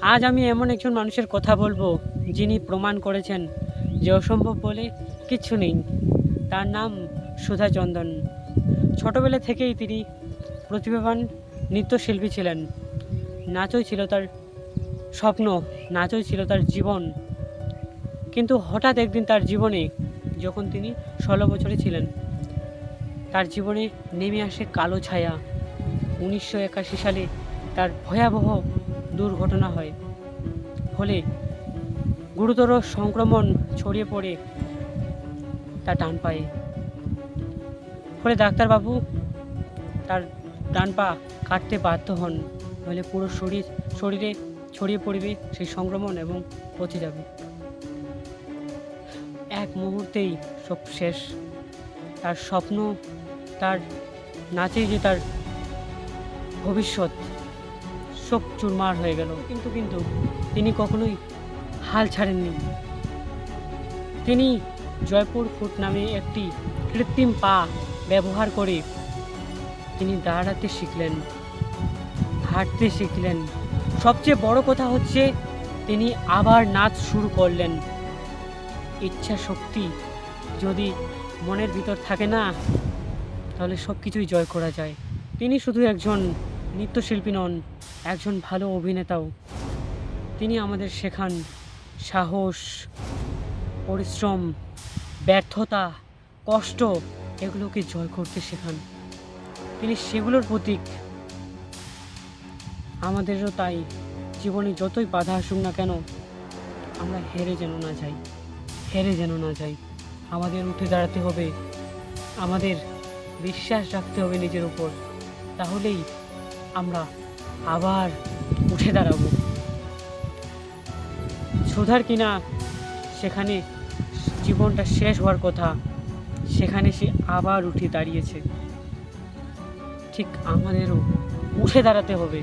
আজ আমি এমন একজন মানুষের কথা বলবো যিনি প্রমাণ করেছেন যে অসম্ভব বলে কিচ্ছু নেই। তার নাম সুধা চন্দন। ছোটবেলা থেকেই তিনি প্রতিভাবান নৃত্যশিল্পী ছিলেন। নাচই ছিল তার স্বপ্ন, নাচই ছিল তার জীবন। কিন্তু হঠাৎ একদিন তার জীবনে, যখন তিনি 16 বছরে ছিলেন, তার জীবনে নেমে আসে কালো ছায়া। 1981 সালে তার ভয়াবহ দুর্ঘটনা হয়। ফলে গুরুতর সংক্রমণ ছড়িয়ে পড়ে তার ডান পায়ে। ফলে ডাক্তারবাবু তার ডান পা কাটতে বাধ্য হন, নইলে পুরো শরীরে ছড়িয়ে পড়বে সেই সংক্রমণ এবং পচে যাবে। এক মুহূর্তেই সব শেষ। তার স্বপ্ন, তার নাচে যে তার ভবিষ্যৎ, সব চুরমার হয়ে গেল। কিন্তু তিনি কখনোই হাল ছাড়েননি। তিনি জয়পুর ফুট নামে একটি কৃত্রিম পা ব্যবহার করে তিনি দাঁড়াতে শিখলেন, হাঁটতে শিখলেন। সবচেয়ে বড় কথা হচ্ছে তিনি আবার নাচ শুরু করলেন। ইচ্ছা শক্তি যদি মনের ভিতর থাকে না, তাহলে সব কিছুই জয় করা যায়। তিনি শুধু একজন নৃত্যশিল্পী নন, একজন ভালো অভিনেতাও। তিনি আমাদের শেখান সাহস, পরিশ্রম, ব্যর্থতা, কষ্ট, এগুলোকে জয় করতে শেখান। তিনি সেগুলোর প্রতীক। আমাদেরও তাই, জীবনে যতই বাধা আসুক না কেন, আমরা হেরে যেন না যাই। আমাদের উঠে দাঁড়াতে হবে, আমাদের বিশ্বাস রাখতে হবে নিজের উপর। তাহলেই আমরা আবার উঠে দাঁড়াবো। সুধার কিনা সেখানে জীবনটা শেষ হওয়ার কথা, সেখানে সে আবার উঠে দাঁড়িয়েছে। ঠিক আমাদেরও উঠে দাঁড়াতে হবে।